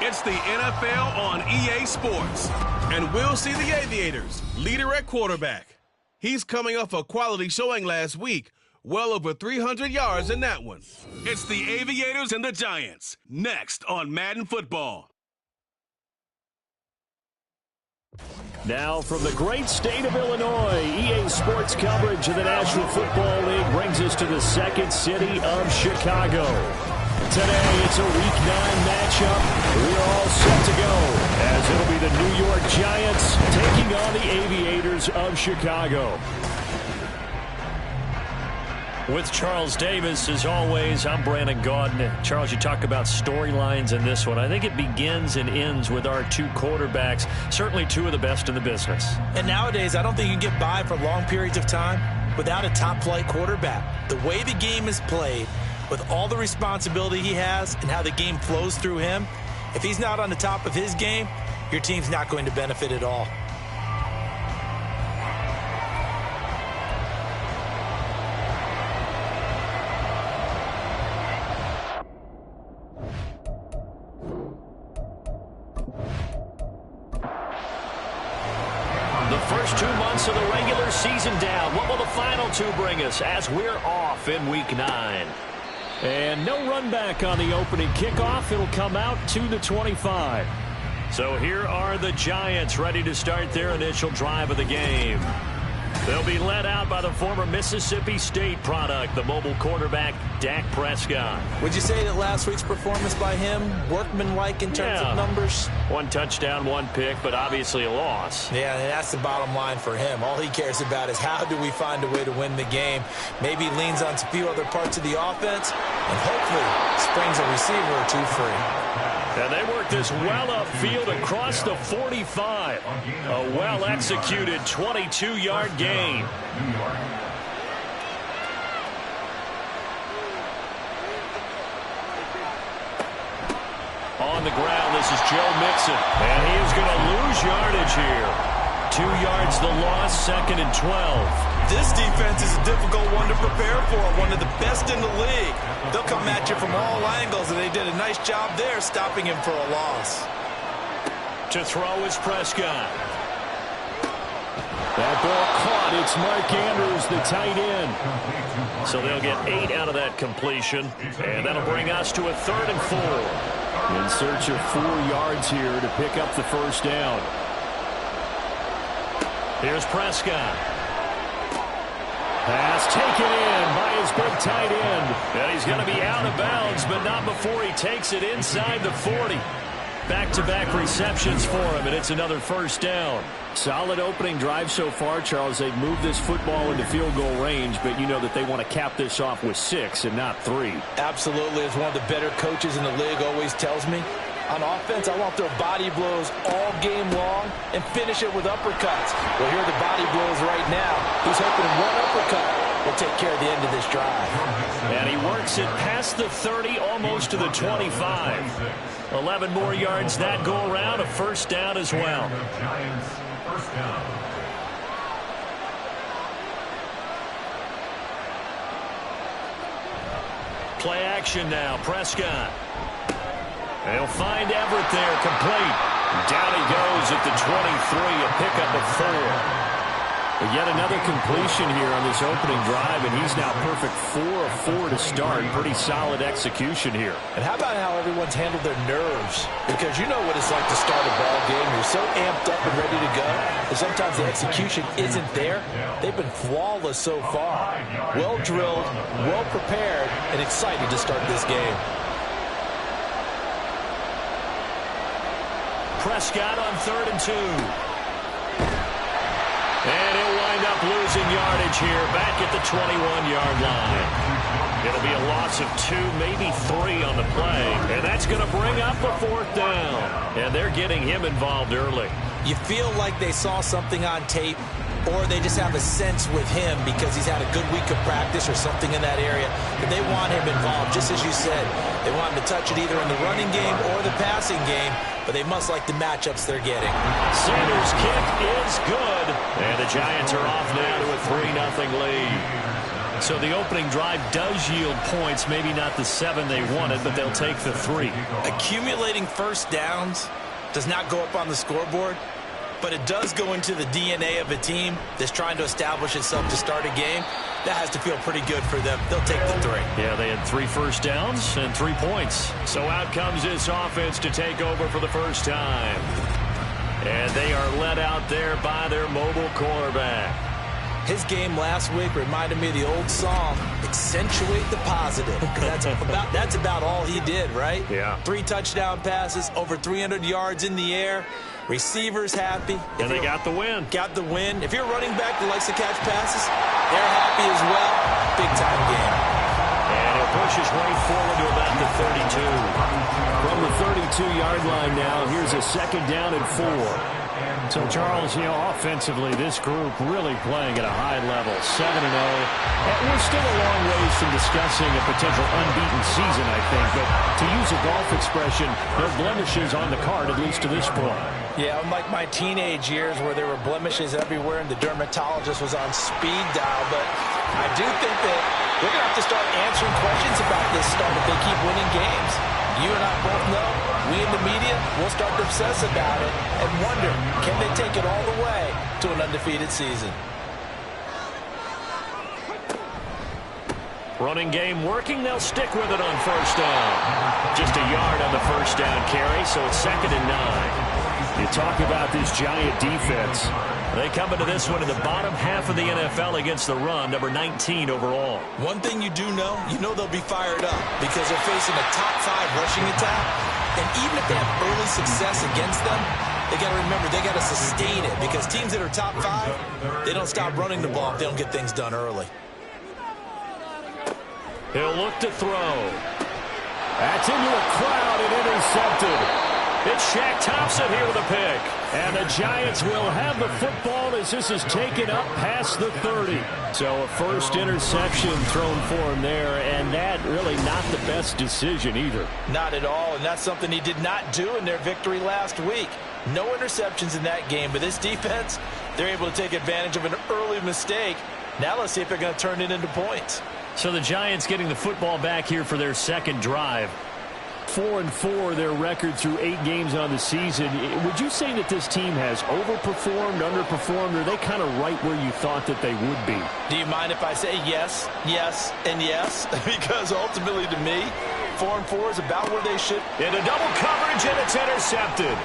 It's the NFL on EA Sports, and we'll see the Aviators, leader at quarterback. He's coming off a quality showing last week, well over 300 yards in that one. It's the Aviators and the Giants, next on Madden Football. Now from the great state of Illinois, EA Sports coverage of the National Football League brings us to the second city of Chicago. Today, it's a Week 9 matchup. We are all set to go, as it'll be the New York Giants taking on the Aviators of Chicago. With Charles Davis, as always, I'm Brandon Gaudin. Charles, you talk about storylines in this one. I think it begins and ends with our two quarterbacks, certainly two of the best in the business. And nowadays, I don't think you can get by for long periods of time without a top-flight quarterback. The way the game is played, with all the responsibility he has and how the game flows through him, if he's not on the top of his game, your team's not going to benefit at all. The first 2 months of the regular season down. What will the final two bring us as we're off in Week 9? And no run back on the opening kickoff. It'll come out to the 25. So here are the Giants ready to start their initial drive of the game. They'll be led out by the former Mississippi State product, the mobile quarterback, Dak Prescott. Would you say that last week's performance by him, workmanlike in terms of numbers? 1 touchdown, 1 pick, but obviously a loss. Yeah, and that's the bottom line for him. All he cares about is how do we find a way to win the game. Maybe he leans on a few other parts of the offense and hopefully springs a receiver or two free. And they work this well upfield across the 45. A well-executed 22-yard gain. On the ground, this is Joe Mixon. And he is going to lose yardage here. 2 yards the loss, 2nd and 12. This defense is a difficult one to prepare for, one of the best in the league. They'll come at you from all angles, and they did a nice job there stopping him for a loss. To throw is Prescott. That ball caught. It's Mark Andrews, the tight end. So they'll get 8 out of that completion, and that'll bring us to a 3rd and 4. In search of 4 yards here to pick up the first down. Here's Prescott. Pass taken in by his big tight end. And he's going to be out of bounds, but not before he takes it inside the 40. Back-to-back receptions for him, and it's another first down. Solid opening drive so far, Charles. They've moved this football into field goal range, but you know that they want to cap this off with 6 and not 3. Absolutely. As one of the better coaches in the league always tells me, on offense, I want their body blows all game long and finish it with uppercuts. Well, here are the body blows right now. He's hoping one uppercut will take care of the end of this drive. And he works it past the 30, almost to the 25. 11 more yards that go around, a first down as well. Play action now, Prescott. They'll find Everett there, complete. Down he goes at the 23, a pickup of 4. But yet another completion here on this opening drive, and he's now perfect 4 of 4 to start. Pretty solid execution here. And how about how everyone's handled their nerves? Because you know what it's like to start a ball game. You're so amped up and ready to go, and sometimes the execution isn't there. They've been flawless so far. Well drilled, well prepared, and excited to start this game. Prescott on 3rd and 2. And he'll wind up losing yardage here back at the 21-yard line. It'll be a loss of 2, maybe 3 on the play. And that's going to bring up a 4th down. And they're getting him involved early. You feel like they saw something on tape or they just have a sense with him because he's had a good week of practice or something in that area that they want him involved, just as you said. They want him to touch it either in the running game or the passing game, but they must like the matchups they're getting. Sanders' kick is good, and the Giants are off now to a 3-0 lead. So the opening drive does yield points, maybe not the 7 they wanted, but they'll take the 3. Accumulating first downs does not go up on the scoreboard, but it does go into the DNA of a team that's trying to establish itself to start a game. That has to feel pretty good for them. They'll take the 3. Yeah, they had 3 first downs and 3 points. So out comes this offense to take over for the first time. And they are led out there by their mobile quarterback. His game last week reminded me of the old song, Accentuate the Positive. That's about all he did, right? Yeah. 3 touchdown passes, over 300 yards in the air. Receivers happy. And they got the win. Got the win. If you're a running back that likes to catch passes, they're happy as well. Big-time game. And he'll push his way forward to about the 32. From the 32-yard line now, here's a 2nd down and 4. So, Charles, offensively, this group really playing at a high level, 7-0. And we're still a long ways from discussing a potential unbeaten season, I think. But to use a golf expression, no blemishes on the card, at least to this point. Yeah, unlike my teenage years where there were blemishes everywhere and the dermatologist was on speed dial. But I do think that they're going to have to start answering questions about this stuff if they keep winning games. You and I both know, we in the media, we'll start to obsess about it and wonder, can they take it all the way to an undefeated season? Running game working, they'll stick with it on first down. Just a yard on the first down carry, so it's 2nd and 9. You talk about this Giant defense. They come into this one in the bottom half of the NFL against the run, number 19 overall. One thing you do know, they'll be fired up because they're facing a top 5 rushing attack. And even if they have early success against them, they got to remember they got to sustain it because teams that are top 5, they don't stop running the ball if they don't get things done early. He'll look to throw. That's into a crowd and intercepted. It's Shaq Thompson here with a pick. And the Giants will have the football as this is taken up past the 30. So a first interception thrown for him there, and that really not the best decision either. Not at all, and that's something he did not do in their victory last week. No interceptions in that game, but this defense, they're able to take advantage of an early mistake. Now let's see if they're going to turn it into points. So the Giants getting the football back here for their 2nd drive. 4-4 their record through 8 games on the season. Would you say that this team has overperformed, underperformed, or are they kind of right where you thought that they would be? Do you mind if I say yes, yes, and yes? Because ultimately to me, 4-4 is about where they should. Into double coverage, and it's intercepted.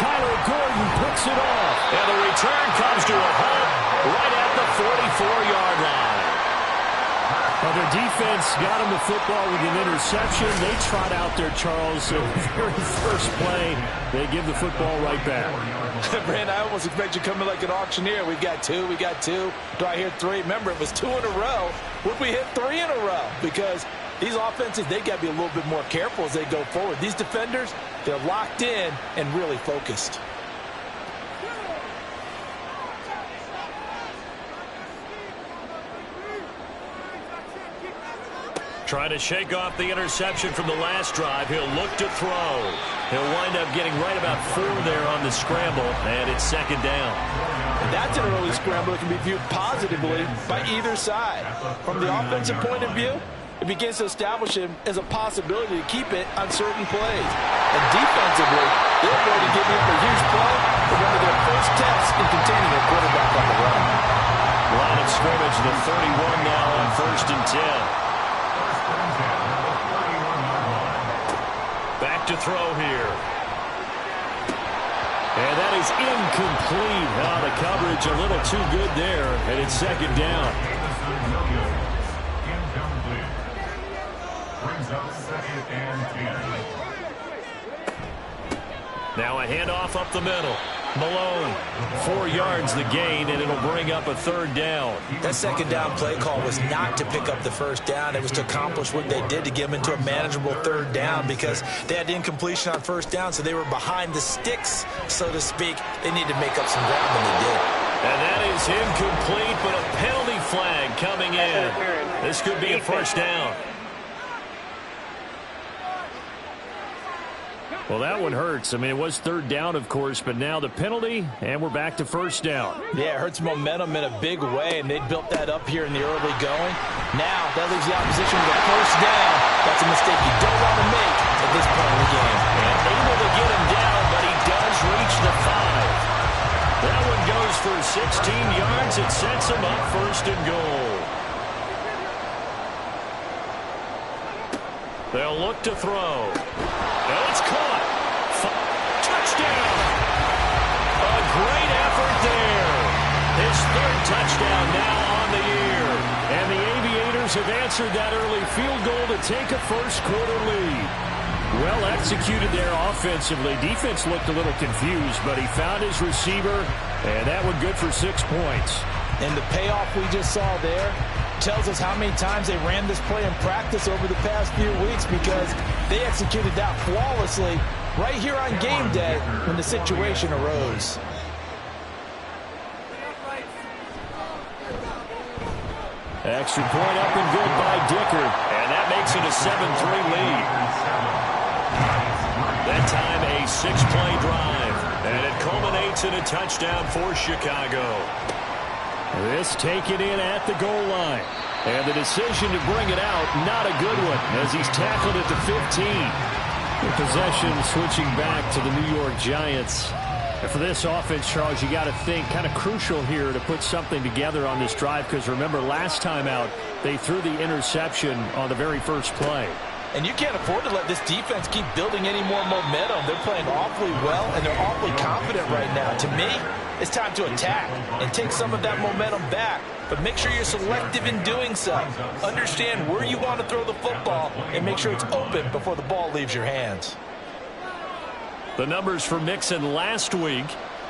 Kyler Gordon picks it off. And the return comes to a halt right at the 44-yard line. Well, their defense got him the football with an interception. They trot out there, Charles, the very first play. They give the football right back. Brand, I almost expect you coming like an auctioneer. We got 2. Do I hear 3? Remember, it was 2 in a row. Would we hit 3 in a row? Because these offenses, they got to be a little bit more careful as they go forward. These defenders, they're locked in and really focused. Trying to shake off the interception from the last drive. He'll look to throw. He'll wind up getting right about 4 there on the scramble, and it's 2nd down. That's an early scramble that can be viewed positively by either side. From the offensive point of view, it begins to establish him as a possibility to keep it on certain plays. And defensively, they're going to give him a huge play for one of their first tests in containing a quarterback on the run. Line of scrimmage, the 31 now on 1st and 10. Back to throw here. And that is incomplete. The coverage a little too good there, and it's 2nd down. Now a handoff up the middle. Malone, 4 yards the gain, and it'll bring up a 3rd down. That 2nd down play call was not to pick up the first down. It was to accomplish what they did to get them into a manageable 3rd down because they had incompletion on first down, so they were behind the sticks, so to speak. They needed to make up some ground, and they did. And that is incomplete, but a penalty flag coming in. This could be a first down. Well, that one hurts. I mean, it was third down, of course, but now the penalty, and we're back to first down. Yeah, it hurts momentum in a big way, and they built that up here in the early going. Now, that leaves the opposition with a first down. That's a mistake you don't want to make at this point in the game. And able to get him down, but he does reach the 5. That one goes for 16 yards. It sets him up first and goal. They'll look to throw. And it's caught. Touchdown. A great effort there. His third touchdown now on the year. And the Aviators have answered that early field goal to take a first-quarter lead. Well executed there offensively. Defense looked a little confused, but he found his receiver, and that one good for 6 points. And the payoff we just saw there tells us how many times they ran this play in practice over the past few weeks, because they executed that flawlessly right here on game day when the situation arose. Extra point up and good by Dicker, and that makes it a 7-3 lead. That time a 6-play drive, and it culminates in a touchdown for Chicago. This taken in at the goal line. And the decision to bring it out, not a good one, as he's tackled at the 15. The possession switching back to the New York Giants. And for this offense, Charles, you got to think kind of crucial here to put something together on this drive, because remember, last time out, they threw the interception on the very first play. And you can't afford to let this defense keep building any more momentum. They're playing awfully well, and they're awfully confident right now. To me, it's time to attack and take some of that momentum back. But make sure you're selective in doing so. Understand where you want to throw the football and make sure it's open before the ball leaves your hands. The numbers for Mixon last week: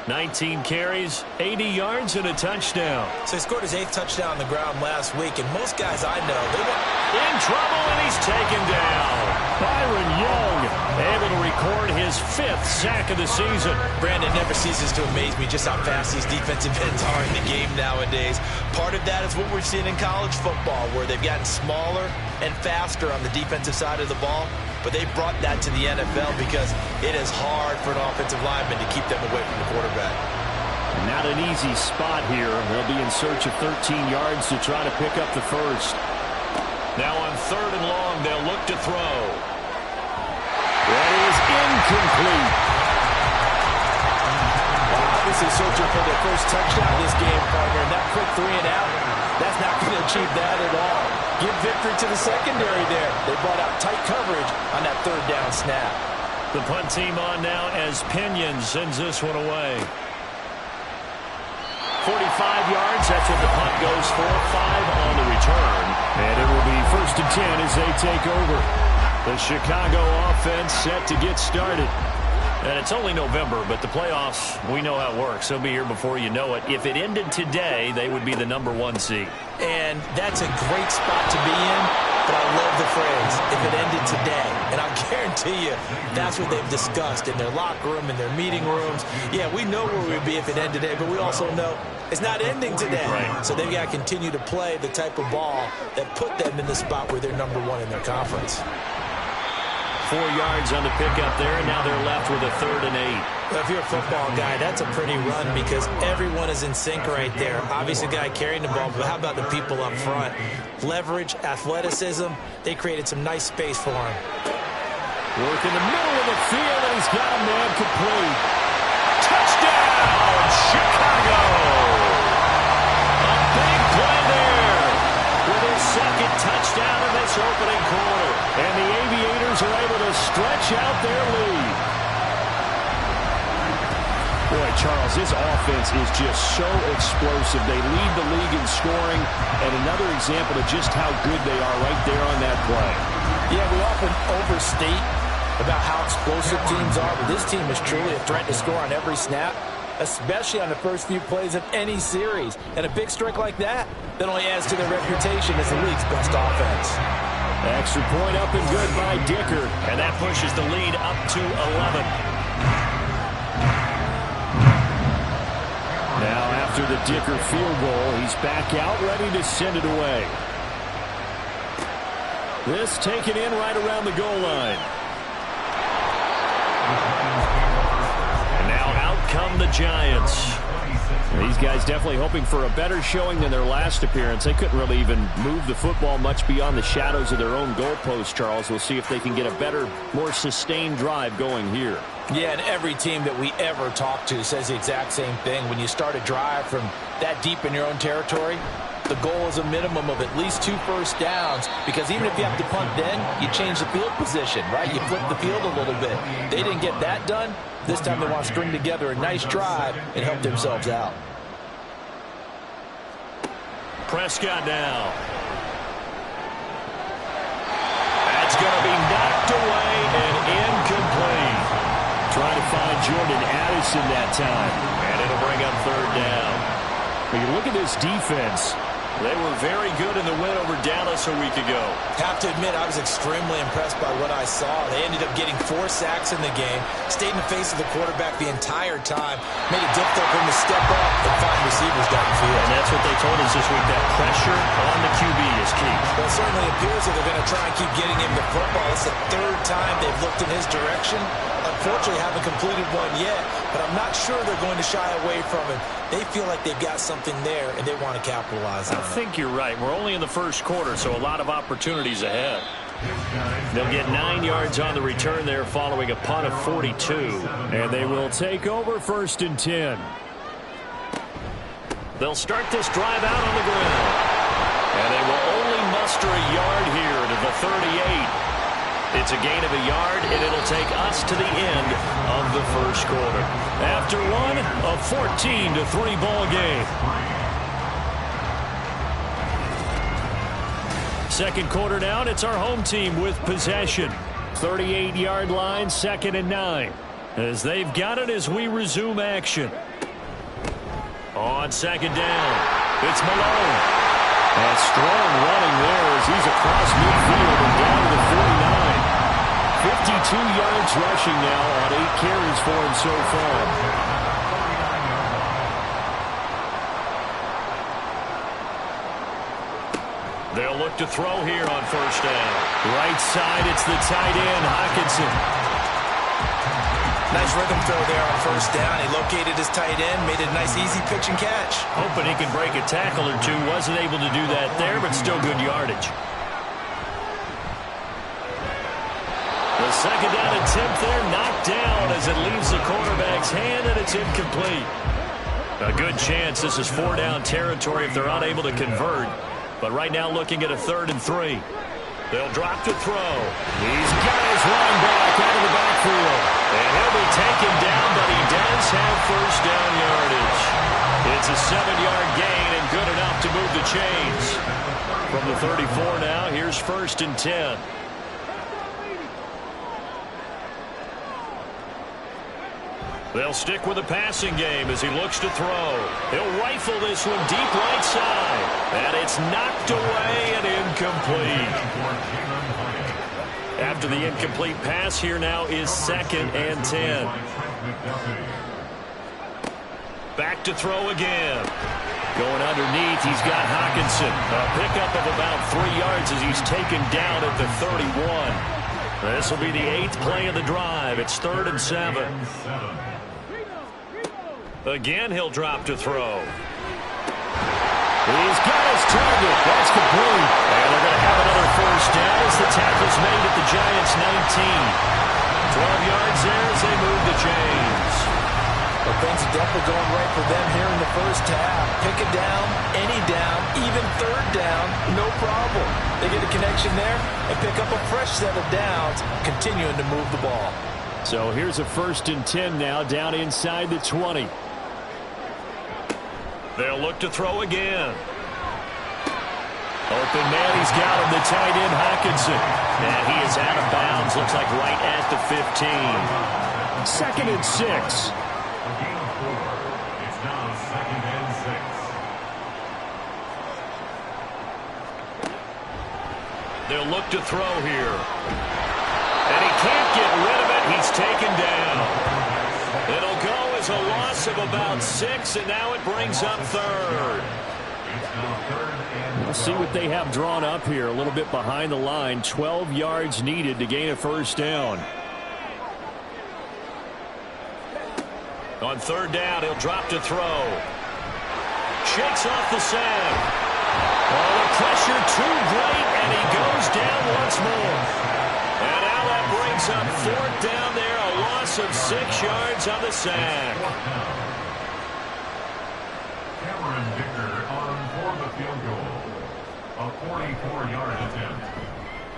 19 carries, 80 yards, and a touchdown. So he scored his 8th touchdown on the ground last week, and most guys I know, they want... In trouble, and he's taken down. Byron Young able to record his 5th sack of the season. Brandon, never ceases to amaze me just how fast these defensive ends are in the game nowadays. Part of that is what we're seeing in college football, where they've gotten smaller and faster on the defensive side of the ball. But they brought that to the NFL because it is hard for an offensive lineman to keep them away from the quarterback. Not an easy spot here. They'll be in search of 13 yards to try to pick up the first. Now on 3rd and long, they'll look to throw. That is incomplete. Obviously searching for their first touchdown this game, partner. And that quick 3 and out, that's not going to achieve that at all. Give victory to the secondary there. They brought out tight coverage on that 3rd down snap. The punt team on now as Pinion sends this one away. 45 yards, that's what the punt goes for. 5 on the return. And it will be 1st and 10 as they take over. The Chicago offense set to get started. And it's only November, but the playoffs, we know how it works. They'll be here before you know it. If it ended today, they would be the number 1 seed. And that's a great spot to be in, but I love the phrase, if it ended today. And I'll guarantee you, that's what they've discussed in their locker room, in their meeting rooms. Yeah, we know where we'd be if it ended today, but we also know it's not ending today. Right. So they've got to continue to play the type of ball that put them in the spot where they're number 1 in their conference. 4 yards on the pickup there, and now they're left with a 3rd and 8. Well, if you're a football guy, that's a pretty run because everyone is in sync right there. Obviously, the guy carrying the ball, but how about the people up front? Leverage, athleticism, they created some nice space for him. Work in the middle of the field, and he's got a man complete. Touchdown, Chicago! A big play there with his 2nd touchdown in this opening quarter. And the Aviators are able to stretch out their lead. Boy, Charles, this offense is just so explosive. They lead the league in scoring, and another example of just how good they are right there on that play. Yeah, we often overstate about how explosive teams are, but this team is truly a threat to score on every snap, especially on the first few plays of any series. And a big strike like that only adds to their reputation as the league's best offense. Extra point up and good by Dicker, and that pushes the lead up to 11. Now after the Dicker field goal. He's back out, ready to send it away. This taken in right around the goal line. And now out come the Giants. These guys definitely hoping for a better showing than their last appearance. They couldn't really even move the football much beyond the shadows of their own goalpost, Charles. We'll see if they can get a better, more sustained drive going here. Yeah, and every team that we ever talk to says the exact same thing. When you start a drive from that deep in your own territory, the goal is a minimum of at least 2 first downs, because even if you have to punt then, you change the field position, right? You flip the field a little bit. They didn't get that done. This time they want to string together a nice drive and help themselves out. Prescott now. That's going to be knocked away and incomplete. Trying to find Jordan Addison that time. And it'll bring up 3rd down. When you look at this defense, they were very good in the win over Dallas a week ago. Have to admit, I was extremely impressed by what I saw. They ended up getting 4 sacks in the game, stayed in the face of the quarterback the entire time, made it difficult for him to step up and find receivers downfield. And that's what they told us this week, that pressure on the QB is key. Well, it certainly appears that they're going to try and keep getting him the football. It's the 3rd time they've looked in his direction. Unfortunately, haven't completed one yet, but I'm not sure they're going to shy away from him. They feel like they've got something there, and they want to capitalize on it. I think you're right. We're only in the 1st quarter, so a lot of opportunities ahead. They'll get 9 yards on the return there following a punt of 42. And they will take over 1st and 10. They'll start this drive out on the ground. And they will only muster a yard here to the 38. It's a gain of a yard, and it'll take us to the end of the 1st quarter. After one, a 14-3 ball game. 2nd quarter down, it's our home team with possession. 38-yard line, 2nd and 9. As they've got it as we resume action. On 2nd down, it's Malone. And strong running there as he's across midfield and down to the 49. 52 yards rushing now on 8 carries for him so far. They'll look to throw here on 1st down. Right side, it's the tight end, Hockenson. Nice rhythm throw there on 1st down. He located his tight end, made it a nice easy pitch and catch. Hoping he can break a tackle or two. Wasn't able to do that there, but still good yardage. The 2nd down attempt there, knocked down as it leaves the quarterback's hand, and it's incomplete. A good chance this is 4-down territory if they're unable to convert. But right now looking at a 3rd and 3. They'll drop to throw. He's got his running back out of the backfield. And he'll be taken down, but he does have 1st down yardage. It's a 7-yard gain and good enough to move the chains. From the 34 now, here's 1st and 10. They'll stick with the passing game as he looks to throw. He'll rifle this one deep right side. And it's knocked away and incomplete. After the incomplete pass, here now is 2nd and 10. Back to throw again. Going underneath, he's got Hockenson. A pickup of about 3 yards as he's taken down at the 31. This will be the 8th play of the drive. It's 3rd and 7. Again, he'll drop to throw. He's got his target. That's complete. And they're going to have another 1st down as the tackle's made at the Giants' 19. 12 yards there as they move the chains. Well, things are definitely going right for them here in the 1st half. Pick a down, any down, even 3rd down, no problem. They get a connection there and pick up a fresh set of downs, continuing to move the ball. So here's a 1st and 10 now, down inside the 20. They'll look to throw again. Open man, he's got him, the tight end, Hockenson. And he is out of bounds, looks like right at the 15. 2nd and 6. They'll look to throw here. And he can't get rid of it. He's taken down. It'll go was a loss of about 6, and now it brings up third. We'll see what they have drawn up here. A little bit behind the line. 12 yards needed to gain a first down. On third down, he'll drop to throw. Shakes off the sack. Oh, the pressure too great, and he goes down once more. And now that brings up fourth down there, a loss of 6 yards on the sack. Cameron Dicker on for the field goal. A 44-yard attempt.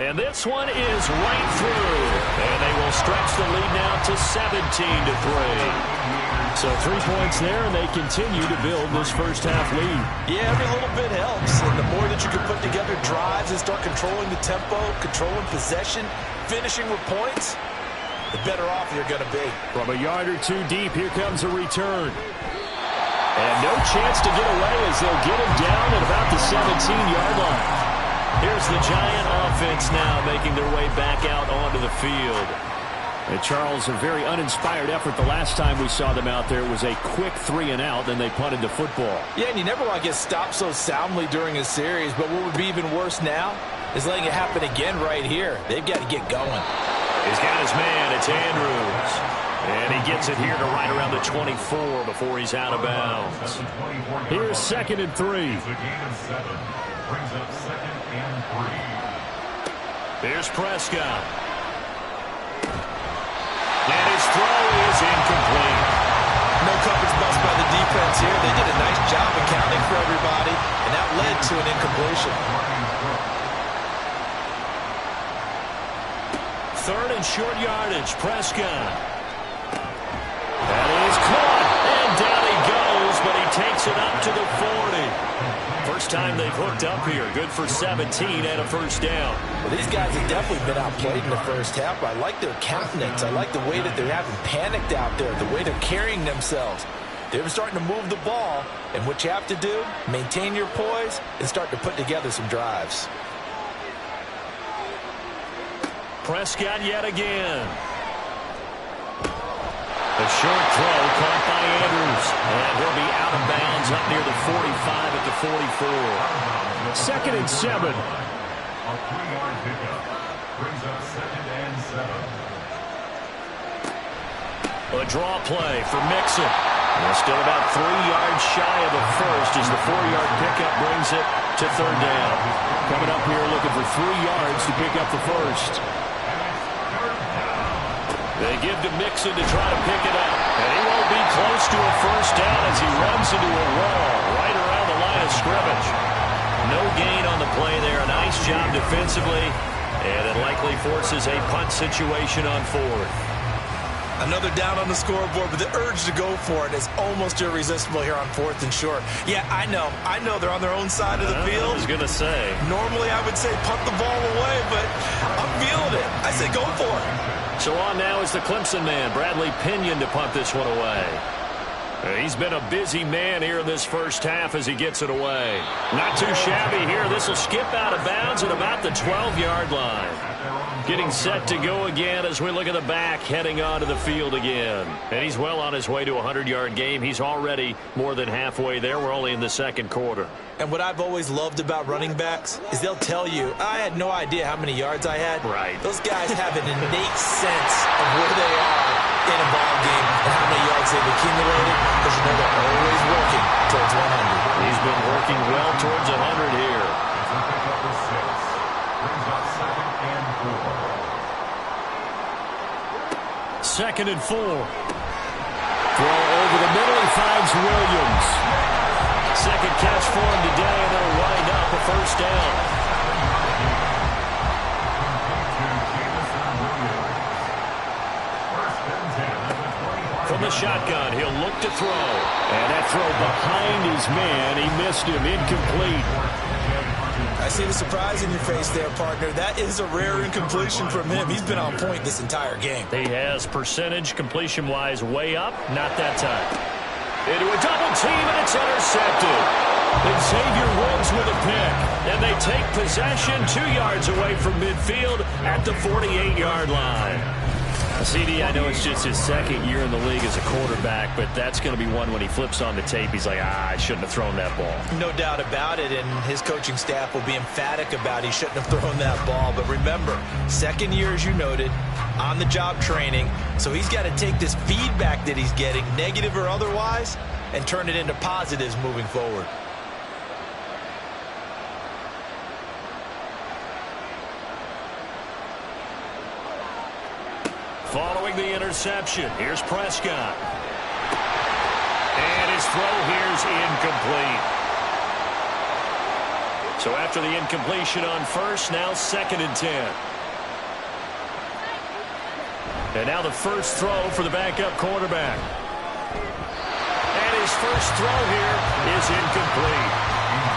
And this one is right through. And they will stretch the lead now to 17-3. So 3 points there, and they continue to build this first-half lead. Yeah, every little bit helps. And the more that you can put together drives and start controlling the tempo, controlling possession, finishing with points, the better off you're going to be. From a yard or two deep, here comes a return. And no chance to get away as they'll get him down at about the 17-yard line. Here's the Giant offense now making their way back out onto the field. And Charles, a very uninspired effort the last time we saw them out there. It was a quick 3-and-out, then they punted the football. Yeah, and you never want to get stopped so soundly during a series, but what would be even worse now is letting it happen again right here. They've got to get going. He's got his man. It's Andrews. And he gets it here to right around the 24 before he's out of bounds. Here's 2nd and 3. Brings up 2nd and 3. Here's Prescott. And his throw is incomplete. No coverage bust by the defense here. They did a nice job accounting for everybody, and that led to an incompletion. 3rd and short yardage. Prescott. That is caught. And down he goes, but he takes it up to the 40. First time they've hooked up here. Good for 17 and a first down. Well, these guys have definitely been outplayed in the first half. I like their countenance. I like the way that they're having panicked out there, the way they're carrying themselves. They're starting to move the ball, and what you have to do, maintain your poise and start to put together some drives. Prescott yet again. A short throw caught by Andrews. And he'll be out of bounds up near the 45 at the 44. 2nd and 7. A 3-yard pickup. Brings up 2nd and 7. A draw play for Mixon. And still about 3 yards shy of a first as the 4-yard pickup brings it to 3rd down. Coming up here looking for 3 yards to pick up the first. They give to Mixon to try to pick it up. And he won't be close to a first down as he runs into a wall right around the line of scrimmage. No gain on the play there. A nice job defensively. And it likely forces a punt situation on 4th. Another down on the scoreboard, but the urge to go for it is almost irresistible here on 4th and short. Yeah, I know they're on their own side of the field. I was going to say. Normally I would say punt the ball away, but I'm feeling it. I say go for it. So on now is the Clemson man, Bradley Pinion, to punt this one away. He's been a busy man here in this first half as he gets it away. Not too shabby here. This will skip out of bounds at about the 12-yard line. Getting set to go again as we look at the back, heading onto the field again. And he's well on his way to a 100-yard game. He's already more than halfway there. We're only in the 2nd quarter. And what I've always loved about running backs is they'll tell you, I had no idea how many yards I had. Right. Those guys have an innate sense of where they are in a ball game and how many yards they've accumulated, because you know they're always working towards 100. He's been working well towards 100 here. Brings up 2nd and 4. 2nd and 4. Throw over the middle. He finds Williams. Second catch for him today, and they'll wind up a first down. From the shotgun, he'll look to throw. And that throw behind his man. He missed him. Incomplete. I see the surprise in your face there, partner. That is a rare incompletion from him. He's been on point this entire game. He has percentage completion-wise way up. Not that time. Into a double team, and it's intercepted. And Xavier Woods with a pick. And they take possession 2 yards away from midfield at the 48-yard line. CD, I know it's just his second year in the league as a quarterback, but that's going to be one when he flips on the tape, he's like, I shouldn't have thrown that ball. No doubt about it, and his coaching staff will be emphatic about he shouldn't have thrown that ball. But remember, second year, as you noted, on-the-job training, so he's got to take this feedback that he's getting, negative or otherwise, and turn it into positives moving forward. Following the interception, here's Prescott. And his throw here's incomplete. So after the incompletion on first, now 2nd and 10. And now the first throw for the backup quarterback. And his first throw here is incomplete.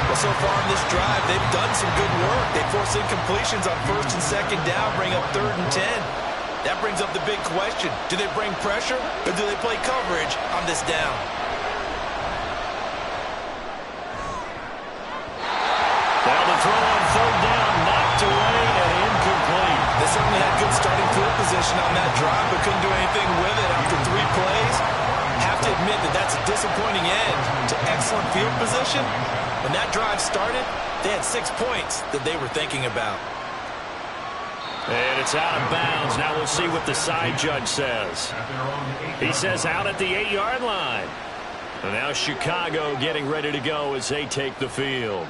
Well, so far in this drive, they've done some good work. They force incompletions on 1st and 2nd down, bring up 3rd and 10. That brings up the big question. Do they bring pressure or do they play coverage on this down? Now the throw on 3rd down, knocked away and incomplete. They certainly had good starting field position on that drive, but couldn't do anything with it after 3 plays. Have to admit that that's a disappointing end to excellent field position. When that drive started, they had 6 points that they were thinking about. And it's out of bounds. Now we'll see what the side judge says. He says out at the 8-yard line. And now Chicago getting ready to go as they take the field.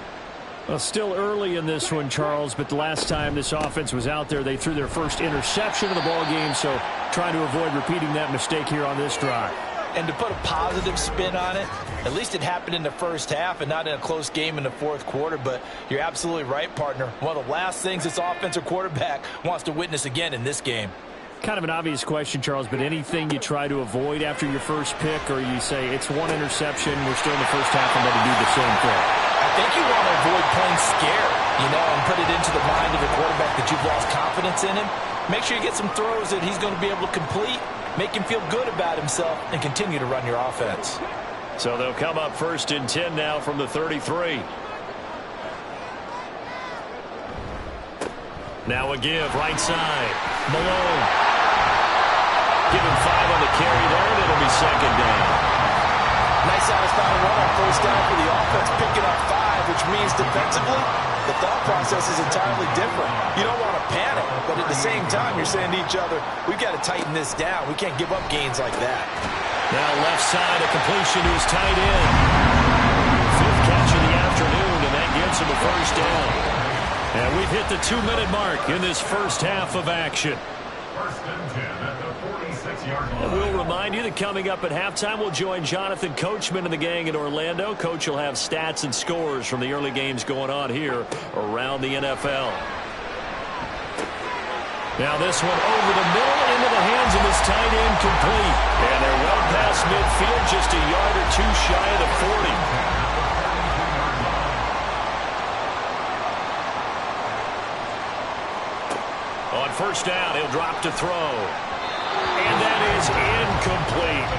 Well, still early in this one, Charles, but the last time this offense was out there, they threw their first interception of the ball game, so trying to avoid repeating that mistake here on this drive. And to put a positive spin on it, at least it happened in the first half and not in a close game in the 4th quarter. But you're absolutely right, partner. One of the last things this offensive quarterback wants to witness again in this game. Kind of an obvious question, Charles, but anything you try to avoid after your first pick, or you say it's one interception, we're still in the first half, and then do the same thing? I think you want to avoid playing scared, and put it into the mind of the quarterback that you've lost confidence in him. Make sure you get some throws that he's going to be able to complete, make him feel good about himself, and continue to run your offense. So they'll come up 1st and 10 now from the 33. Now a give, right side. Malone. Give him 5 on the carry there, and it'll be 2nd down. Nice satisfying run on 1st down for the offense, picking up 5, which means defensively, the thought process is entirely different. You don't want to panic, but at the same time, you're saying to each other, we've got to tighten this down. We can't give up gains like that. Now left side, a completion to his tight end. 5th catch of the afternoon, and that gets him a 1st down. And we've hit the 2-minute mark in this first half of action. 1st and 10 at the 46-yard line. And we'll remind you that coming up at halftime, we'll join Jonathan Coachman and the gang in Orlando. Coach will have stats and scores from the early games going on here around the NFL. Now this one over the middle into the hands of his tight end, complete. And they're well past midfield, just a yard or 2 shy of the 40. On 1st down, he'll drop to throw. And that is incomplete.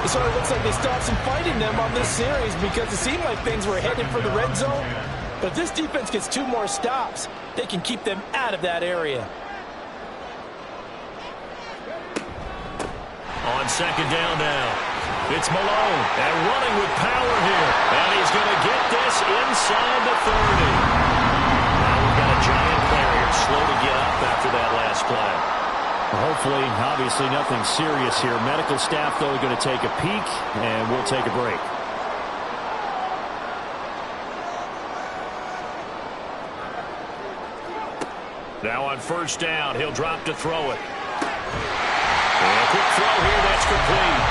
It sort of looks like they still have some fight in them on this series because it seemed like things were headed for the red zone. But if this defense gets 2 more stops, they can keep them out of that area. On 2nd down now, it's Malone, and running with power here. And he's going to get this inside the 30. Now we've got a giant player here, slow to get up after that last play. Hopefully, obviously, nothing serious here. Medical staff, though, are going to take a peek, and we'll take a break. Now on 1st down, he'll drop to throw it. And a quick throw here, that's complete.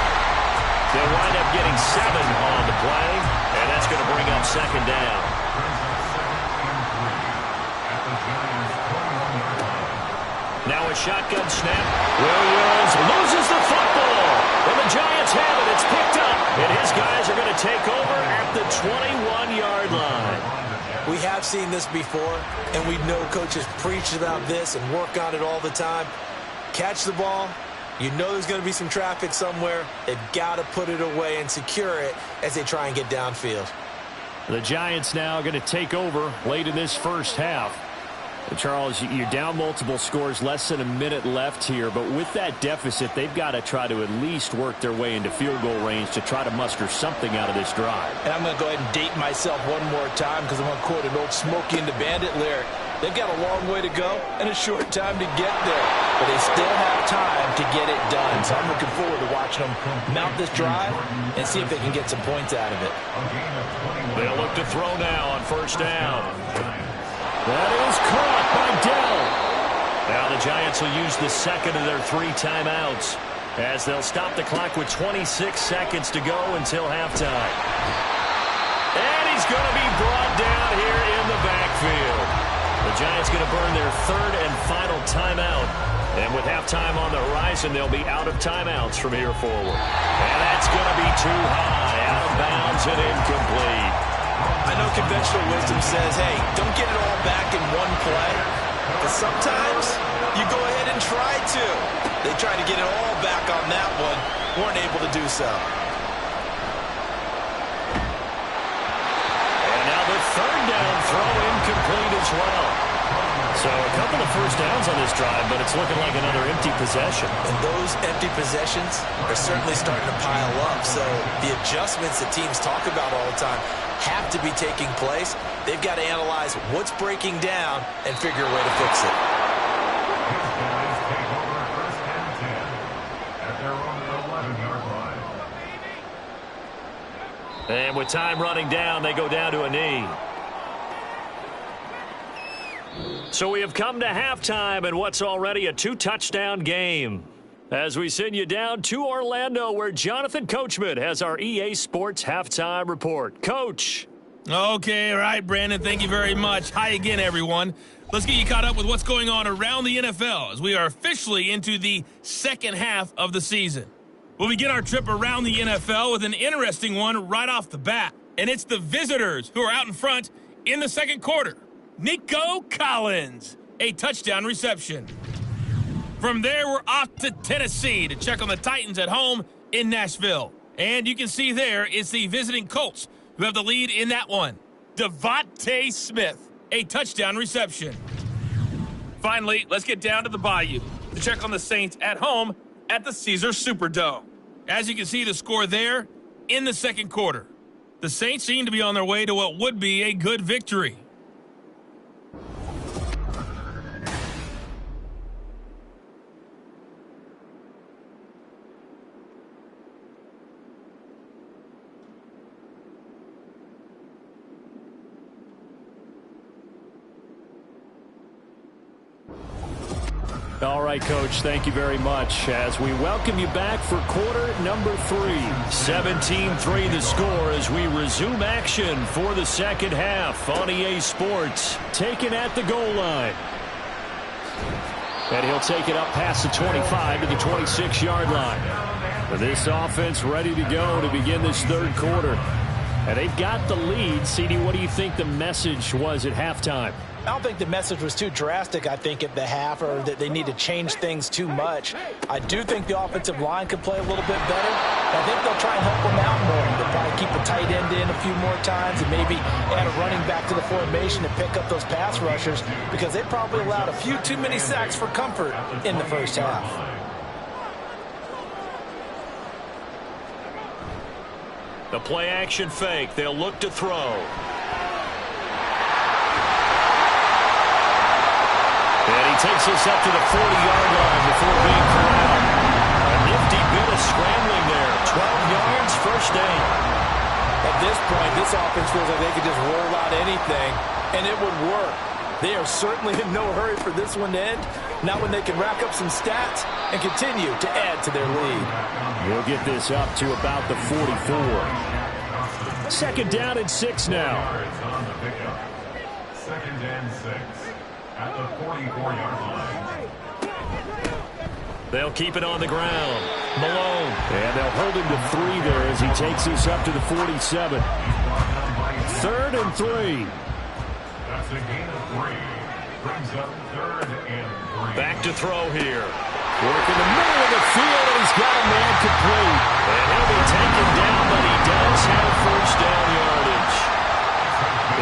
They'll wind up getting 7 on the play, and that's going to bring up 2nd down. Now a shotgun snap. Williams loses the football. And the Giants have it. It's picked up. And his guys are going to take over at the 21-yard line. We have seen this before, and we know coaches preach about this and work on it all the time. Catch the ball. You know there's going to be some traffic somewhere. They've got to put it away and secure it as they try and get downfield. The Giants now going to take over late in this first half. Charles, you're down multiple scores, less than a minute left here, but with that deficit, they've got to try to at least work their way into field goal range to try to muster something out of this drive. And I'm going to go ahead and date myself one more time because I'm going to quote an old Smokey and the Bandit lyric. They've got a long way to go and a short time to get there, but they still have time to get it done. So I'm looking forward to watching them mount this drive and see if they can get some points out of it. They'll look to throw now on first down. That is caught by Dell. Now the Giants will use the second of their 3 timeouts as they'll stop the clock with 26 seconds to go until halftime. And he's going to be brought down here in the backfield. The Giants going to burn their 3rd and final timeout. And with halftime on the horizon, they'll be out of timeouts from here forward. And that's going to be too high, out of bounds and incomplete. I know conventional wisdom says, hey, don't get it all back in one play. But sometimes you go ahead and try to. They tried to get it all back on that one. Weren't able to do so. And now the 3rd down throw incomplete as well. So a couple of first downs on this drive, but it's looking like another empty possession. And those empty possessions are certainly starting to pile up. So the adjustments that teams talk about all the time have to be taking place. They've got to analyze what's breaking down and figure a way to fix it. And with time running down, they go down to a knee. So we have come to halftime in what's already a 2-touchdown game. As we send you down to Orlando, where Jonathan Coachman has our EA Sports Halftime Report. Coach. Okay, all right, Brandon, thank you very much. Hi again, everyone. Let's get you caught up with what's going on around the NFL as we are officially into the second half of the season. We'll begin our trip around the NFL with an interesting one right off the bat, and it's the visitors who are out in front in the second quarter. Nico Collins, a touchdown reception. From there, we're off to Tennessee to check on the Titans at home in Nashville. And you can see there it's the visiting Colts who have the lead in that one. Devontae Smith, a touchdown reception. Finally, let's get down to the Bayou to check on the Saints at home at the Caesars Superdome. As you can see, the score there in the second quarter. The Saints seem to be on their way to what would be a good victory. All right, Coach, thank you very much as we welcome you back for quarter number 3. 17-3 the score as we resume action for the second half on EA Sports. Taken at the goal line. And he'll take it up past the 25 to the 26-yard line. For this offense ready to go to begin this third quarter. And they've got the lead. CD, what do you think the message was at halftime? I don't think the message was too drastic, I think, at the half, or that they need to change things too much. I do think the offensive line could play a little bit better. I think they'll try and help them out more. They'll probably keep a tight end in a few more times and maybe add a running back to the formation and pick up those pass rushers because they probably allowed a few too many sacks for comfort in the first half. The play action fake. They'll look to throw. And he takes us up to the 40-yard line before being corralled. A nifty bit of scrambling there. 12 yards, first down. At this point, this offense feels like they could just roll out anything, and it would work. They are certainly in no hurry for this one to end. Not when they can rack up some stats and continue to add to their lead. We'll get this up to about the 44. Second down and 6 now. Second and 6 at the 44-yard line. They'll keep it on the ground. Malone. And they'll hold him to 3 there as he takes us up to the 47. Third and 3. That's a gain of 3. Brings up third and 3. Back to throw here. Work in the middle of the field, and he's got a man complete. And he'll be taken down, but he does have first down yardage.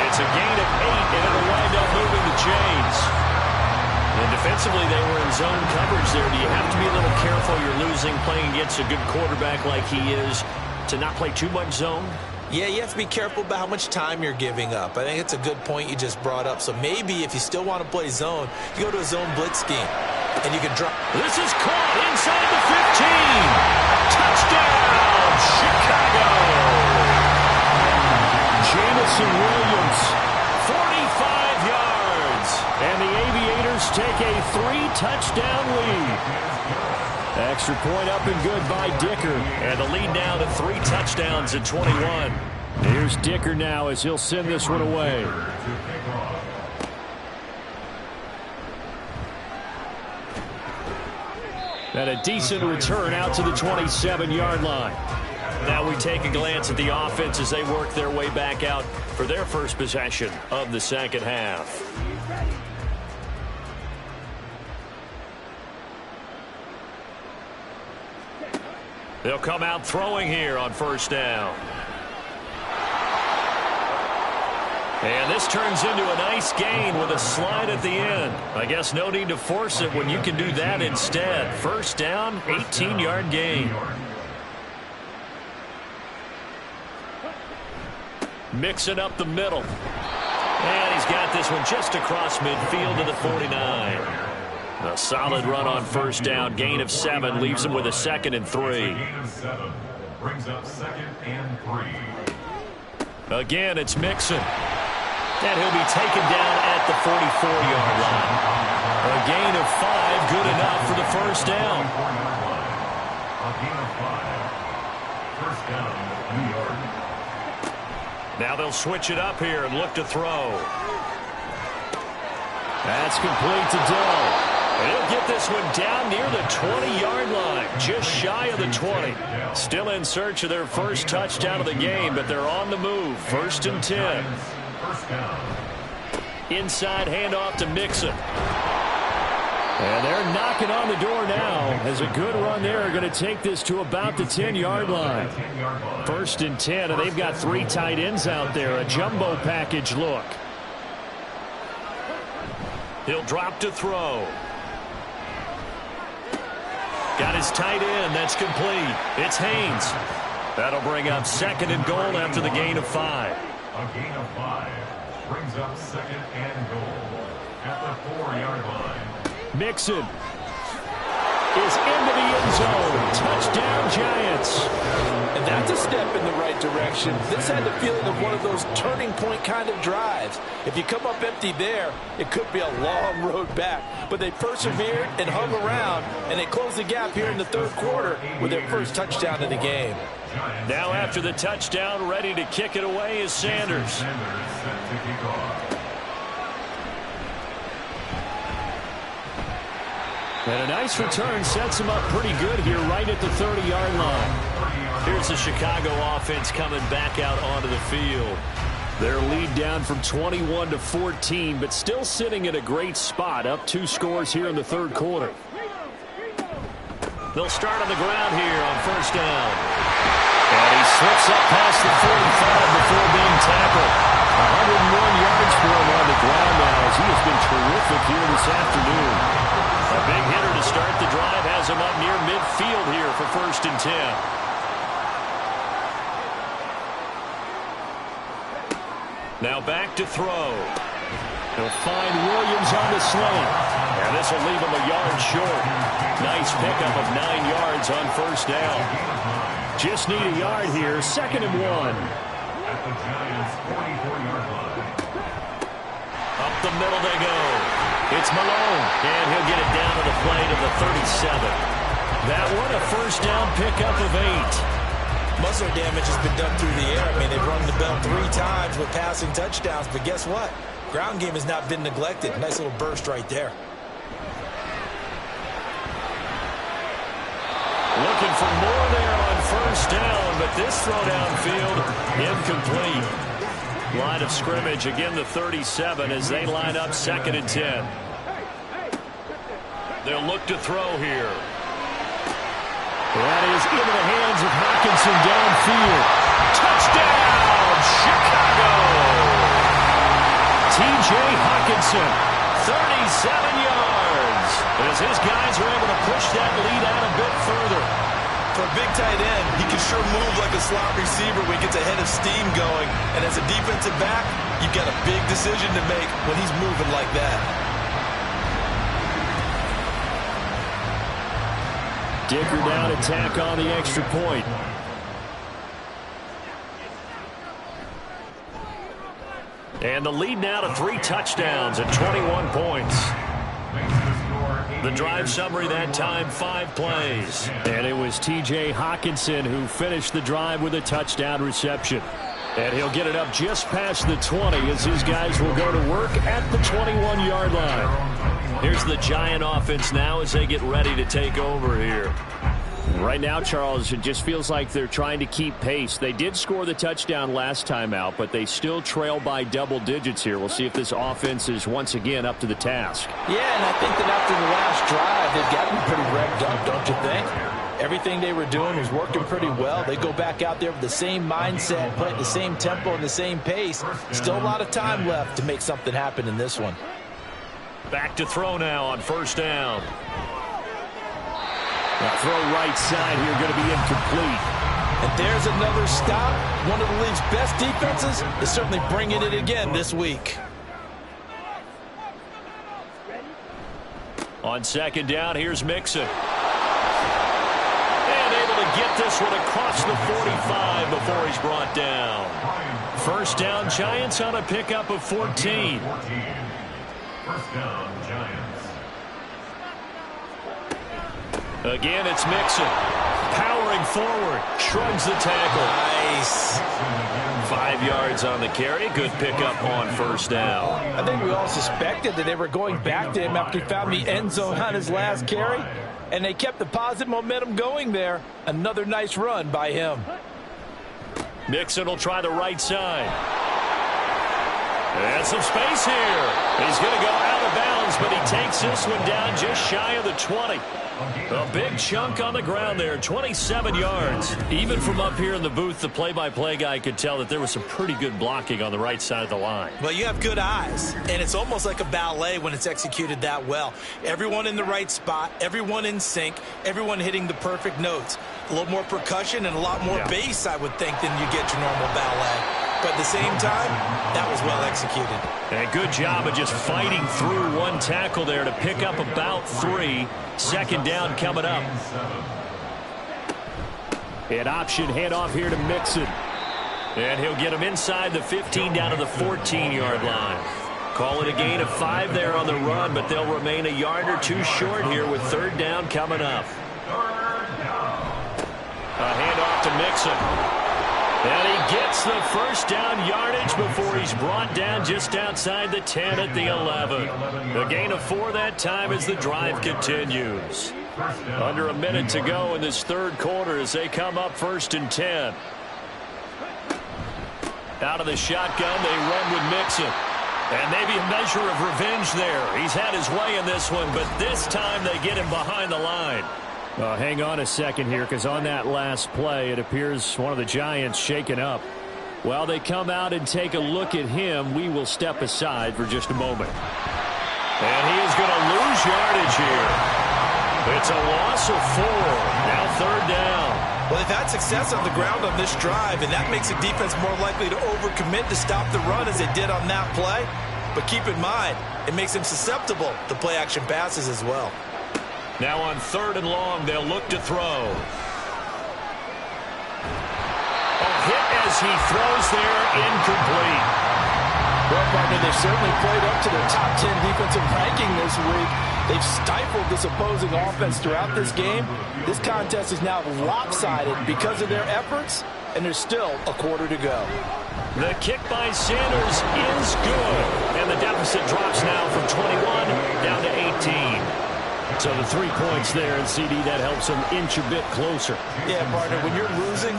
It's a gain of 8, and it'll wind up moving the chains. careful. You're losing playing against a good quarterback like he is to not play too much zone? Yeah, you have to be careful about how much time you're giving up. I think it's a good point you just brought up. So maybe if you still want to play zone, you go to a zone blitz scheme. And you can drop. This is caught inside the 15. Touchdown, Chicago. Jamison Williams, 45 yards. And the Aviators take a 3-touchdown lead. Extra point up and good by Dicker. And the lead now to 3 touchdowns at 21. Here's Dicker now as he'll send this one away. And a decent return out to the 27-yard line. Now we take a glance at the offense as they work their way back out for their first possession of the second half. They'll come out throwing here on first down. And this turns into a nice gain with a slide at the end. I guess no need to force it when you can do that instead. First down, 18-yard gain. Mixing up the middle. And he's got this one just across midfield to the 49. A solid run on first down. Gain of 7 leaves him with a 2nd and 3. Gain of 7 brings up 2nd and 3. Again, it's Mixon. And he'll be taken down at the 44-yard line. A gain of 5, good enough for the first down. A gain of 5. First down, New York. Now they'll switch it up here and look to throw. That's complete to Dell. And he'll get this one down near the 20-yard line, just shy of the 20. Still in search of their first touchdown of the game, but they're on the move. 1st and 10. First down. Inside handoff to Mixon. And they're knocking on the door now as a good run there are going to take this to about the 10-yard line. 1st and 10, and they've got 3 tight ends out there. A jumbo package look. He'll drop to throw. Got his tight end. That's complete. It's Haynes. That'll bring up 2nd and goal after the gain of 5. A gain of 5 brings up 2nd and goal at the 4-yard line. Mixon is into the end zone. Touchdown, Giants. And that's a step in the right direction. This had the feeling of one of those turning point kind of drives. If you come up empty there, it could be a long road back. But they persevered and hung around, and they closed the gap here in the 3rd quarter with their first touchdown of the game. Now after the touchdown, ready to kick it away is Sanders. Sanders set to kick off. And a nice return sets him up pretty good here right at the 30-yard line. Here's the Chicago offense coming back out onto the field. Their lead down from 21 to 14, but still sitting at a great spot, up 2 scores here in the 3rd quarter. They'll start on the ground here on first down. And he slips up past the 45 before being tackled. 101 yards for him on the ground now as he has been terrific here this afternoon. A big hitter to start the drive has him up near midfield here for 1st and 10. Now back to throw. He'll find Williams on the slant. And this will leave him a yard short. Nice pickup of 9 yards on first down. Just need a yard here, 2nd and 1. At the Giants' 44-yard line. Up the middle they go. It's Malone, and he'll get it down to the plate of the 37. That one a first down pickup of 8. Muscle damage has been done through the air. I mean, they've rung the bell 3 times with passing touchdowns, but guess what? Ground game has not been neglected. Nice little burst right there. Looking for more there on first down, but this throw downfield incomplete. Line of scrimmage, again the 37 as they line up 2nd and 10. They'll look to throw here. That is into the hands of Hockenson downfield. Touchdown, Chicago! T.J. Hockenson, 37 yards. runs as his guys are able to push that lead out a bit further. For a big tight end, he can sure move like a slot receiver when he gets a head of steam going. And as a defensive back, you've got a big decision to make when he's moving like that. Dicker down, attack on the extra point. And the lead now to 3 touchdowns and 21 points. The drive summary that time, 5 plays. And it was T.J. Hawkinson who finished the drive with a touchdown reception. And he'll get it up just past the 20 as his guys will go to work at the 21-yard line. Here's the Giant offense now as they get ready to take over here. Right now, Charles, it just feels like they're trying to keep pace. They did score the touchdown last time out, but they still trail by double digits here. We'll see if this offense is once again up to the task. Yeah, and I think that after the last drive, they've got to be pretty revved up, don't you think? Everything they were doing was working pretty well. They go back out there with the same mindset, play at the same tempo and the same pace. Still a lot of time left to make something happen in this one. Back to throw now on first down. That throw right side here going to be incomplete. And there's another stop. One of the league's best defenses is certainly bringing it again this week. On second down, here's Mixon. And able to get this one across the 45 before he's brought down. First down, Giants on a pickup of 14. First down, Giants. Again, it's Mixon. Powering forward. Shrugs the tackle. Nice. 5 yards on the carry. Good pickup on first down. I think we all suspected that they were going back to him after he found the end zone on his last carry. And they kept the positive momentum going there. Another nice run by him. Mixon will try the right side. And some space here. He's going to go out of bounds, but he takes this one down just shy of the 20. A big chunk on the ground there, 27 yards. Even from up here in the booth, the play-by-play guy could tell that there was some pretty good blocking on the right side of the line. Well, you have good eyes, and it's almost like a ballet when it's executed that well. Everyone in the right spot, everyone in sync, everyone hitting the perfect notes. A little more percussion and a lot more bass, I would think, than you get your normal ballet. But at the same time, that was well executed. And a good job of just fighting through one tackle there to pick up about 3. Second down coming up. An option handoff here to Mixon. And he'll get him inside the 15 down to the 14-yard line. Call it a gain of 5 there on the run, but they'll remain a yard or 2 short here with third down coming up. A handoff to Mixon. And he gets the first down yardage before he's brought down just outside the 10 at the 11. A gain of 4 that time as the drive continues. Under a minute to go in this third quarter as they come up first and 10. Out of the shotgun, they run with Mixon. And maybe a measure of revenge there. He's had his way in this one, but this time they get him behind the line. Hang on a second here, because on that last play, it appears one of the Giants shaken up. While they come out and take a look at him, we will step aside for just a moment. And he is going to lose yardage here. It's a loss of 4. Now third down. Well, they've had success on the ground on this drive, and that makes the defense more likely to overcommit to stop the run as they did on that play. But keep in mind, it makes them susceptible to play-action passes as well. Now on third and long, they'll look to throw. A hit as he throws there, incomplete. Well, partner, they've certainly played up to their top 10 defensive ranking this week. They've stifled this opposing offense throughout this game. This contest is now lopsided because of their efforts, and there's still a quarter to go. The kick by Sanders is good, and the deficit drops now from 21 down to 18. So the 3 points there, and CD, that helps them inch a bit closer. Yeah, partner, when you're losing,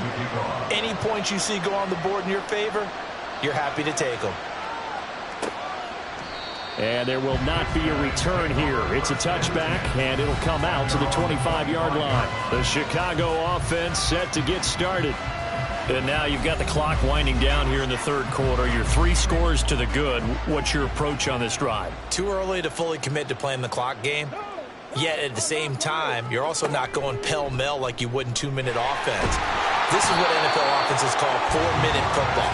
any points you see go on the board in your favor, you're happy to take them. And there will not be a return here. It's a touchback, and it'll come out to the 25-yard line. The Chicago offense set to get started. And now you've got the clock winding down here in the third quarter. Your 3 scores to the good. What's your approach on this drive? Too early to fully commit to playing the clock game. Yet at the same time, you're also not going pell-mell like you would in 2-minute offense. This is what NFL offenses call 4-minute football.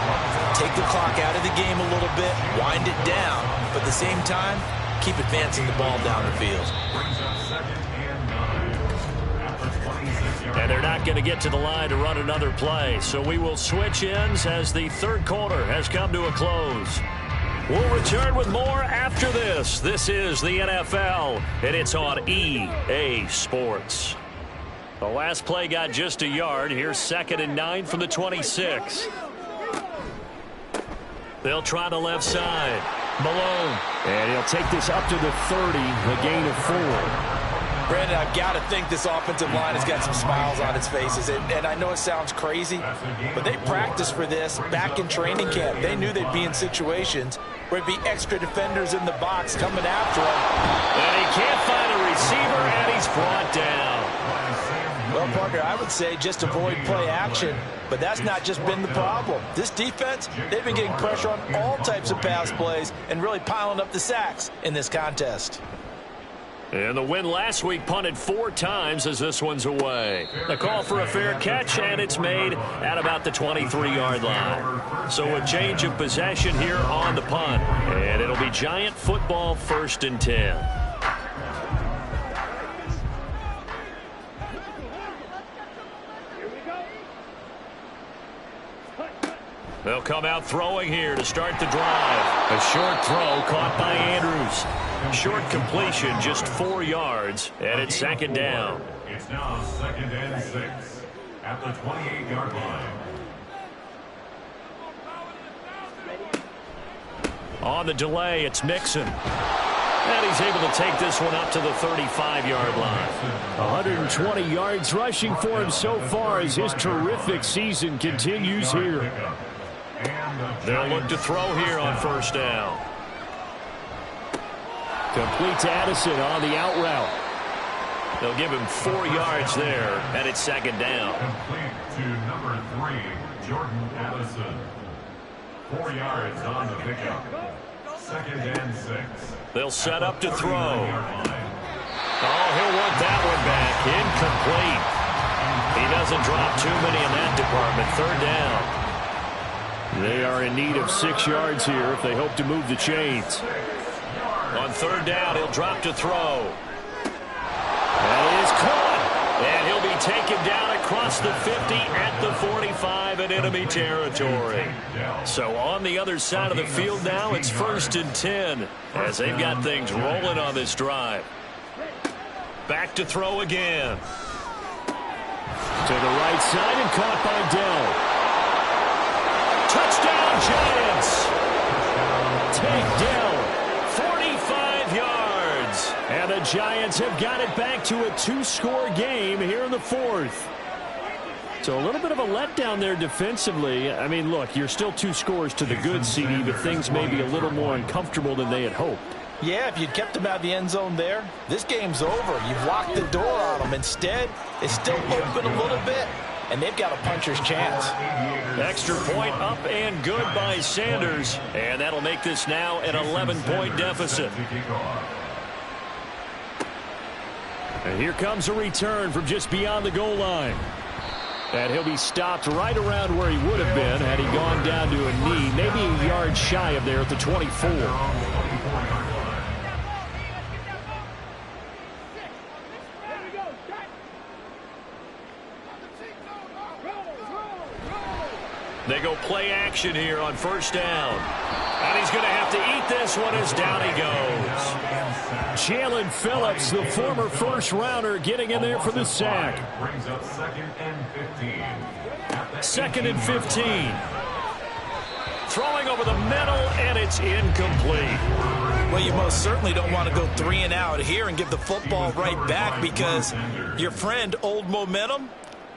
Take the clock out of the game a little bit, wind it down, but at the same time, keep advancing the ball down the field. And they're not going to get to the line to run another play, so we will switch ends as the third quarter has come to a close. We'll return with more after this. This is the NFL, and it's on EA Sports. The last play got just a yard. Here's 2nd and 9 from the 26. They'll try the left side. Malone. And he'll take this up to the 30, a gain of 4. Brandon, I've got to think this offensive line has got some smiles on its faces. And I know it sounds crazy, but they practiced for this back in training camp. They knew they'd be in situations where it'd be extra defenders in the box coming after him. And he can't find a receiver, and he's brought down. Well, partner, I would say just avoid play action, but that's not just been the problem. This defense, they've been getting pressure on all types of pass plays and really piling up the sacks in this contest. And the win last week punted 4 times as this one's away. The call for a fair catch, and it's made at about the 23-yard line. So a change of possession here on the punt. And it'll be Giant football 1st and 10. They'll come out throwing here to start the drive. A short throw caught by Andrews. Short completion, just 4 yards, and it's 2nd down. It's now 2nd and 6 at the 28-yard line. On the delay, it's Mixon. And he's able to take this one up to the 35-yard line. 120 yards rushing for him so far as his terrific season continues here. They'll look to throw here on 1st down. Complete to Addison on the out route. They'll give him 4 yards there, and it's 2nd down. Complete to number 3, Jordan Addison. 4 yards on the pickup. 2nd and 6. They'll set up to throw. Oh, he'll want that one back. Incomplete. He doesn't drop too many in that department. 3rd down. They are in need of 6 yards here if they hope to move the chains. On 3rd down, he'll drop to throw. That is caught. And he'll be taken down across the 50 at the 45 in enemy territory. So on the other side of the field now, it's 1st and 10 as they've got things rolling on this drive. Back to throw again. To the right side and caught by Dell. Touchdown, Giants. Take down 45 yards. And the Giants have got it back to a 2-score game here in the 4th. So a little bit of a letdown there defensively. I mean, look, you're still 2 scores to the good, CD, but things may be a little more uncomfortable than they had hoped. Yeah, if you'd kept them out of the end zone there, this game's over. You've locked the door on them. Instead, it's still open a little bit, and they've got a puncher's chance. Extra point up and good by Sanders, and that'll make this now an 11-point deficit. And here comes a return from just beyond the goal line. And he'll be stopped right around where he would have been had he gone down to a knee, maybe a yard shy of there at the 24. They go play action here on 1st down. And he's going to have to eat this one as down he goes. Jalen Phillips, the former first-rounder, getting in there for the sack. Brings up 2nd and 15. 2nd and 15. Throwing over the middle, and it's incomplete. Well, you most certainly don't want to go 3 and out here and give the football right back because your friend, Old Momentum,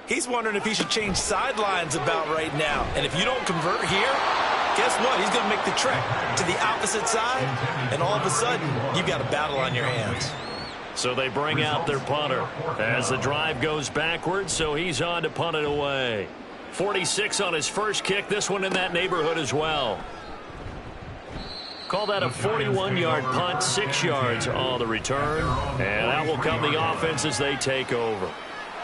he's wondering if he should change sidelines about right now. And if you don't convert here, guess what? He's going to make the trek to the opposite side, and all of a sudden, you've got a battle on your hands. So they bring out their punter as the drive goes backwards, so he's on to punt it away. 46 on his first kick, this one in that neighborhood as well. Call that a 41-yard punt, 6 yards on the return. And out will come the offense as they take over.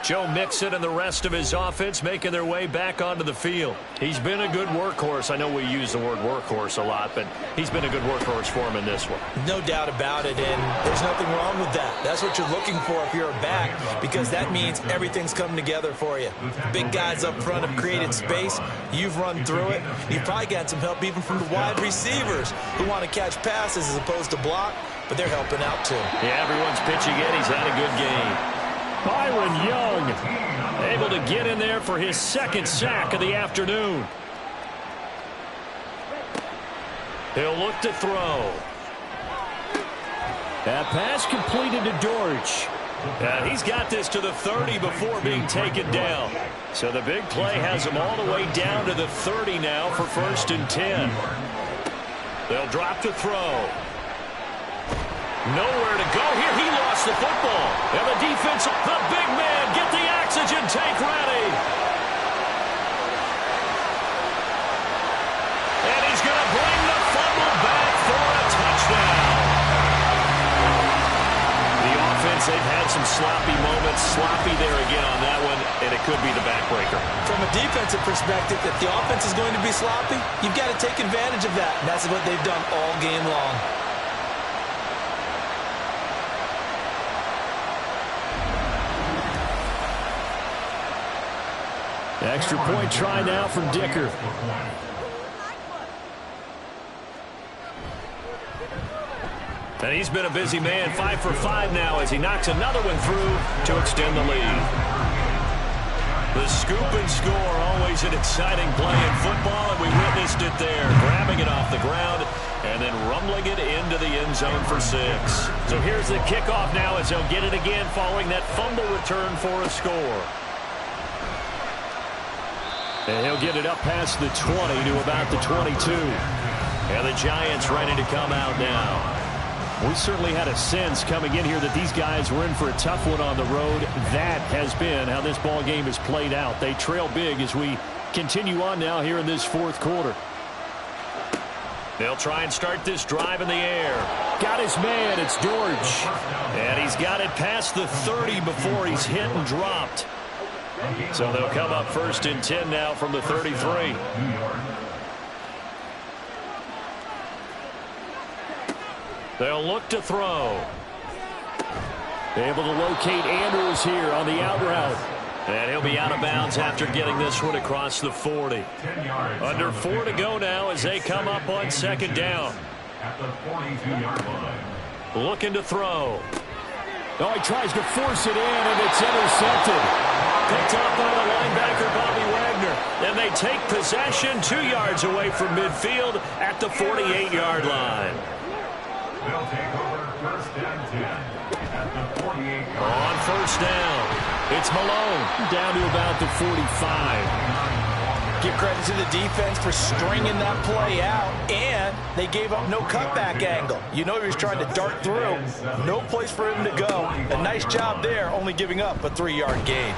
Joe Mixon and the rest of his offense making their way back onto the field. He's been a good workhorse. I know we use the word workhorse a lot, but he's been a good workhorse for him in this one. No doubt about it, and there's nothing wrong with that. That's what you're looking for if you're a back, because that means everything's coming together for you. Big guys up front have created space. You've run through it. You've probably got some help even from the wide receivers who want to catch passes as opposed to block, but they're helping out too. Yeah, everyone's pitching in. He's had a good game. Byron Young able to get in there for his second sack of the afternoon. He'll look to throw. That pass completed to Dortch. And he's got this to the 30 before being taken down. So the big play has him all the way down to the 30 now for 1st and 10. They'll drop to throw. Nowhere to go here. He lost the football. And the defense, the big man, get the oxygen tank ready. And he's going to bring the fumble back for a touchdown. The offense, they've had some sloppy moments. Sloppy there again on that one, and it could be the backbreaker. From a defensive perspective, if the offense is going to be sloppy, you've got to take advantage of that. And that's what they've done all game long. Extra point try now from Dicker. And he's been a busy man, 5 for 5 now as he knocks another one through to extend the lead. The scoop and score, always an exciting play in football, and we witnessed it there. Grabbing it off the ground and then rumbling it into the end zone for 6. So here's the kickoff now as they'll get it again following that fumble return for a score. And he'll get it up past the 20 to about the 22. And the Giants ready to come out now. We certainly had a sense coming in here that these guys were in for a tough one on the road. That has been how this ball game has played out. They trail big as we continue on now here in this 4th quarter. They'll try and start this drive in the air. Got his man. It's Dortch. And he's got it past the 30 before he's hit and dropped. So they'll come up 1st and 10 now from the 33. They'll look to throw. Able to locate Andrews here on the out route. And he'll be out of bounds after getting this one across the 40. Under 4 to go now as they come up on 2nd down. At the 42-yard line. Looking to throw. Oh, he tries to force it in, and it's intercepted. Picked up by the linebacker, Bobby Wagner. And they take possession 2 yards away from midfield at the 48-yard line. They'll take over 1st and 10 at the 48-yard line. On 1st down, it's Malone down to about the 45. Give credit to the defense for stringing that play out, and they gave up no cutback angle. You know he was trying to dart through. No place for him to go. A nice job there, only giving up a 3-yard gain.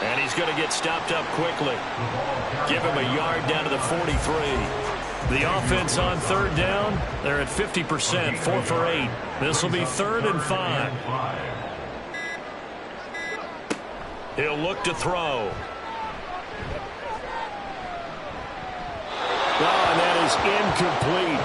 And he's going to get stopped up quickly. Give him a yard down to the 43. The offense on 3rd down, they're at 50%, 4 for 8. This will be 3rd and 5. He'll look to throw. Oh, and that is incomplete.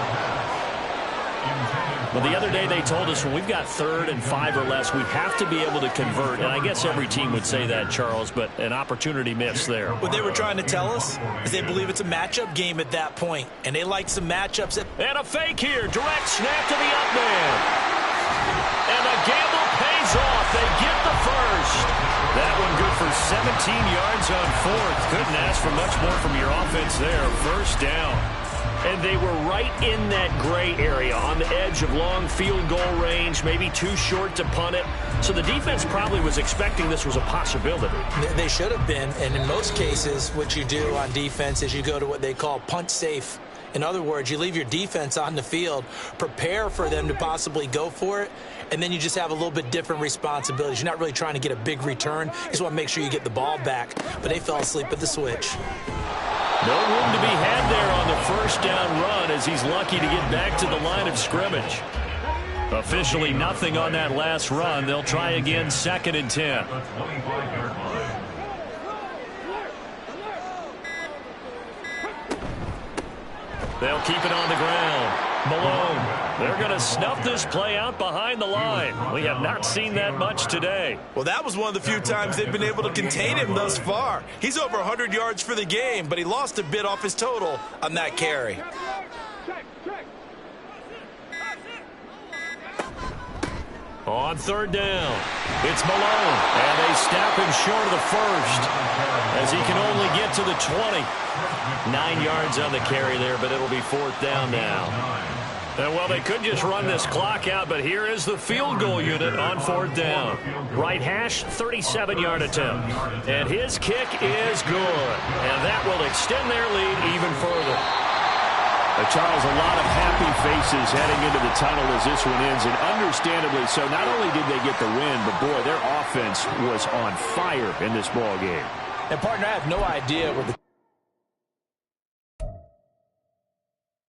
Well, the other day they told us when we've got 3rd and 5 or less, we have to be able to convert. And I guess every team would say that, Charles, but an opportunity missed there. What they were trying to tell us is they believe it's a matchup game at that point, and they like some matchups. And a fake here. Direct snap to the up man. And the gamble pays off. They get the first. That one good for 17 yards on 4th. Couldn't ask for much more from your offense there. 1st down. And they were right in that gray area on the edge of long field goal range, maybe too short to punt it. So the defense probably was expecting this was a possibility. They should have been, and in most cases, what you do on defense is you go to what they call punt safe. In other words, you leave your defense on the field, prepare for them to possibly go for it, and then you just have a little bit different responsibilities. You're not really trying to get a big return. You just want to make sure you get the ball back. But they fell asleep at the switch. No room to be had there on the first down run as he's lucky to get back to the line of scrimmage. Officially nothing on that last run. They'll try again, 2nd and 10. They'll keep it on the ground. Malone. They're going to snuff this play out behind the line. We have not seen that much today. Well, that was one of the few times they've been able to contain him thus far. He's over 100 yards for the game, but he lost a bit off his total on that carry. On 3rd down, it's Malone, and they snap him short of the first as he can only get to the 20. 9 yards on the carry there, but it'll be 4th down now. And well, they could just run this clock out, but here is the field goal unit on 4th down. Right hash, 37-yard attempt. And his kick is good, and that will extend their lead even further. Charles, a lot of happy faces heading into the tunnel as this one ends, and understandably so. Not only did they get the win, but boy, their offense was on fire in this ball game. And partner, I have no idea where the